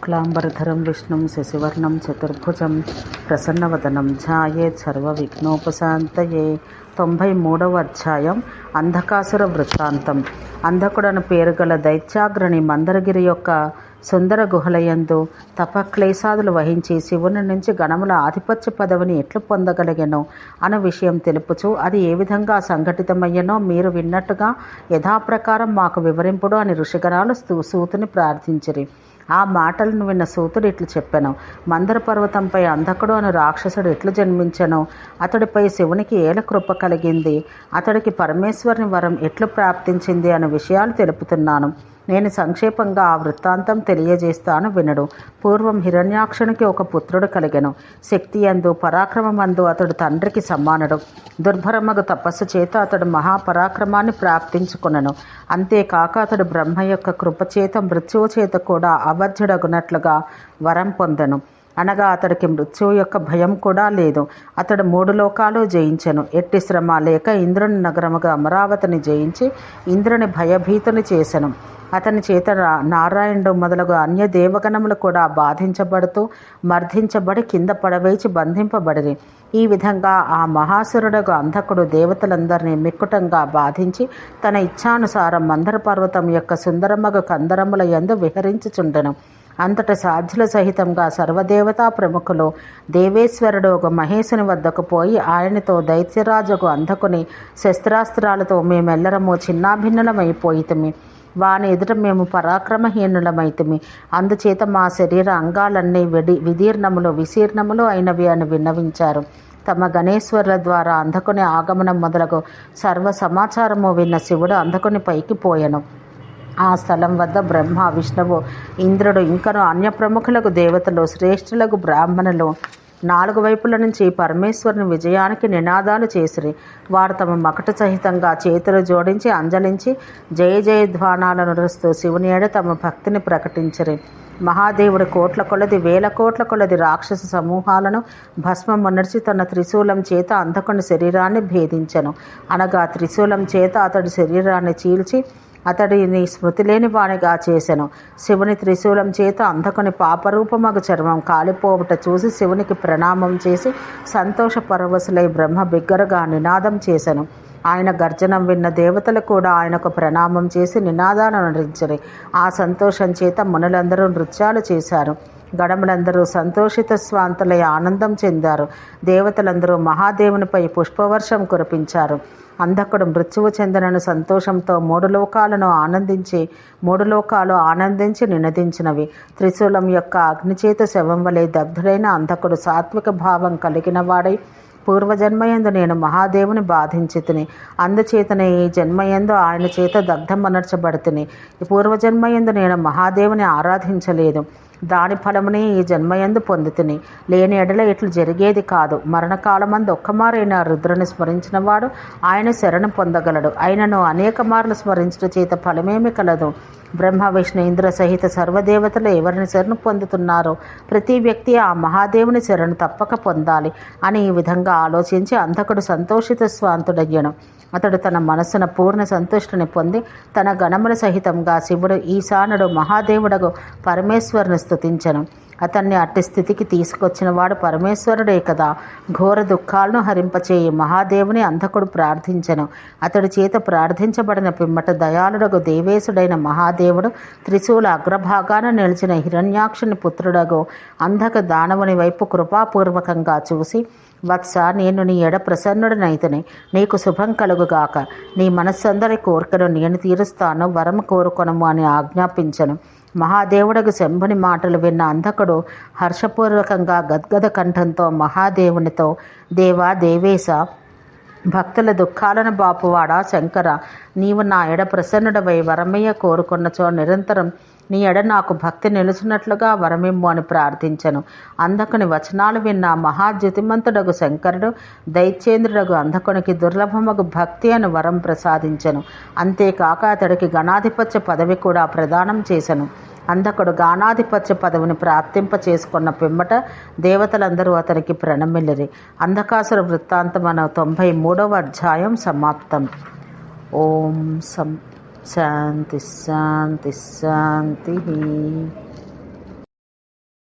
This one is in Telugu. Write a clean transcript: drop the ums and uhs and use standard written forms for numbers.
శుక్లాంబరధరం విష్ణుం శశివర్ణం చతుర్భుజం ప్రసన్నవదనం ధ్యాయేత్ సర్వవిఘ్నోపశాంతయే. 93వ అధ్యాయం అంధకాసుర వృత్తాంతం. అంధకుడను పేరు గల దైత్యాగ్రణి మందరగిరి యొక్క సుందర గుహలయందు తపక్లేశాదులు వహించి శివుని నుంచి గణముల ఆధిపత్య పదవిని ఎట్లు పొందగలిగెనో అన్న విషయం తెలుపుచు అది ఏ విధంగా సంఘటితమయ్యనో మీరు విన్నట్టుగా యథాప్రకారం మాకు వివరింపుడు అని ఋషిగణాలు సూతుని ప్రార్థించిరి. ఆ మాటలను విన్న సూతుడు ఇట్లు చెప్పెను. మందర పర్వతంపై అంధకుడు అను రాక్షసుడు ఎట్లు జన్మించెనో, అతడిపై శివునికి ఏల కృప కలిగింది, అతడికి పరమేశ్వరుని వరం ఎట్లు ప్రాప్తించింది అనే విషయాలు తెలుపుతున్నాను. నేను సంక్షేపంగా ఆ వృత్తాంతం తెలియజేస్తాను వినడు. పూర్వం హిరణ్యాక్షునికి ఒక పుత్రుడు కలిగెను. శక్తియందు పరాక్రమమందు అతడు తండ్రికి సమానుడు. దుర్భరమగు తపస్సు చేత అతడు మహాపరాక్రమాన్ని ప్రాప్తించుకొనెను. అంతేకాక అతడు బ్రహ్మ యొక్క కృపచేత మృత్యువు చేత కూడా అవర్జుడగునట్లుగా వరం పొందెను. అనగా అతడికి మృత్యువు యొక్క భయం కూడా లేదు. అతడు 3 లోకాలు జయించెను. ఎట్టి శ్రమ లేక ఇంద్రుని నగరముగా అమరావతిని జయించి ఇంద్రుని భయభీతుని చేసెను. అతని చేత నారాయణుడు మొదలగు అన్య దేవగణములు కూడా బాధించబడుతూ మర్దించబడి కింద పడవేచి బంధింపబడిరి. ఈ విధంగా ఆ మహాసురుడగు అంధకుడు దేవతలందరినీ మిక్కుటంగా బాధించి తన ఇచ్ఛానుసారం మందర పర్వతం యొక్క సుందరమగు కందరముల యందు విహరించుచుండెను. అంతట సాధ్యుల సహితంగా సర్వదేవతా ప్రముఖులు దేవేశ్వరుడు ఒక మహేశుని వద్దకు పోయి ఆయనతో దైత్యరాజుకు అంధకుని శస్త్రాస్త్రాలతో మేమెల్లరము చిన్నాభిన్నులమైపోయితిమి. వాని ఎదుట మేము పరాక్రమహీనులమైతిమి. అందుచేత మా శరీర అంగాలన్నీ విశీర్ణములు అయినవి అని విన్నవించారు. తమ గణేశ్వరుల ద్వారా అంధకుని ఆగమనం మొదలగు సర్వ సమాచారము విన్న శివుడు అంధకుని పైకి పోయెను. ఆ స్థలం వద్ద బ్రహ్మ, విష్ణువు, ఇంద్రుడు ఇంకను అన్య ప్రముఖులకు దేవతలు, శ్రేష్ఠులకు బ్రాహ్మణులు 4 వైపుల నుంచి పరమేశ్వరుని విజయానికి నినాదాలు చేసిరి. వారు తమ మకట సహితంగా చేతులు జోడించి అంజలించి జయ జయధ్వానాలను రుస్తూ శివుని ఏడ తమ భక్తిని ప్రకటించిరి. మహాదేవుడు కోట్ల కొలది వేల కోట్ల కొలది రాక్షస సమూహాలను భస్మమునర్చి తన త్రిశూలం చేత అంధకుని శరీరాన్ని భేదించెను. అనగా త్రిశూలం చేత అతడి శరీరాన్ని చీల్చి అతడిని స్మృతి లేని వానిగా చేసెను. శివుని త్రిశూలం చేత అంధకుని పాపరూపమగు చర్మం కాలిపోవుట చూసి శివునికి ప్రణామం చేసి సంతోష పరవశులై బ్రహ్మ బిగ్గరగా నినాదం చేసెను. ఆయన గర్జనం విన్న దేవతలు కూడా ఆయనకు ప్రణామం చేసి నినాదాలను నరించిరి. ఆ సంతోషం చేత మునులందరూ నృత్యాలు చేశారు. గణములందరూ సంతోషిత స్వాంతులై ఆనందం చెందారు. దేవతలందరూ మహాదేవునిపై పుష్పవర్షం కురిపించారు. అంధకుడు మృత్యువు చెందనను సంతోషంతో 3 లోకాలు ఆనందించి నినదించినవి. త్రిశూలం యొక్క అగ్నిచేత శవం వలె దగ్ధుడైన అంధకుడు సాత్విక భావం కలిగిన వాడై పూర్వజన్మయందు నేను మహాదేవుని బాధించితిని, అందుచేతనే ఈ జన్మయందు ఆయన చేత దగ్ధమనర్చబడితిని. ఈ పూర్వజన్మయందు నేను మహాదేవుని ఆరాధించలేదు, దాని ఫలమునే ఈ జన్మయందు పొందితిని. లేని ఎడల ఇట్లు జరిగేది కాదు. మరణకాలమందు ఒక్కమారైన రుద్రుని స్మరించిన వాడు ఆయన శరణు పొందగలడు. ఆయనను అనేక మార్లు స్మరించడం చేత ఫలమేమి కలదు? బ్రహ్మ, విష్ణు, ఇంద్ర సహిత సర్వదేవతలు ఎవరిని శరణు పొందుతున్నారో ప్రతి వ్యక్తి ఆ మహాదేవుని శరణు తప్పక పొందాలి అని ఈ విధంగా ఆలోచించి అంధకుడు సంతోషిత స్వాంతుడయ్యను. అతడు తన మనస్సున పూర్ణ సంతుష్టిని పొంది తన గణముల సహితంగా శివుడు ఈశానుడు మహాదేవుడగు పరమేశ్వరుని స్తుతించెను. అతన్ని అట్టి స్థితికి తీసుకొచ్చిన వాడు పరమేశ్వరుడే కదా. ఘోర దుఃఖాలను హరింపచేయి మహాదేవుని అంధకుడు ప్రార్థించెను. అతడి చేత ప్రార్థించబడిన పిమ్మట దయాళుడగు దేవేశుడైన మహాదేవుడు త్రిశూల అగ్రభాగాన నిలిచిన హిరణ్యాక్షుని పుత్రుడగు అంధక దానవుని వైపు కృపాపూర్వకంగా చూసి, వత్స, నేను నీ ఎడ ప్రసన్నుడనైతని, నీకు శుభం కలుగుగాక. నీ మనస్సందరి కోరికను నేను తీరుస్తాను, వరము కోరుకొనము అని ఆజ్ఞాపించను. మహాదేవుడకు శంభుని మాటలు విన్న అంధకుడు హర్షపూర్వకంగా గద్గద కంఠంతో మహాదేవునితో, దేవా, దేవేశ, భక్తుల దుఃఖాలను బాపువాడా శంకర, నీవు నా ఎడ ప్రసన్నుడవై వరమయ్య కోరుకున్నచో నిరంతరం నీ ఎడ నాకు భక్తి నిలుచున్నట్లుగా వరమిమ్ము అని ప్రార్థించెను. అంధకుని వచనాలు విన్న మహాద్యుతిమంతుడగు శంకరుడు దైత్యేంద్రుడగు అంధకునికి దుర్లభమగు భక్తి అని వరం ప్రసాదించెను. అంతేకాక అతడికి గణాధిపత్య పదవి కూడా ప్రదానం చేసెను. అంధకుడు గానాధిపత్య పదవిని ప్రాప్తింప చేసుకున్న పిమ్మట దేవతలందరూ అతనికి ప్రణమిల్లిరి. అంధకాసుర వృత్తాంతం అనే 93వ అధ్యాయం సమాప్తం. ఓం శాంతి శాంతి శాంతి.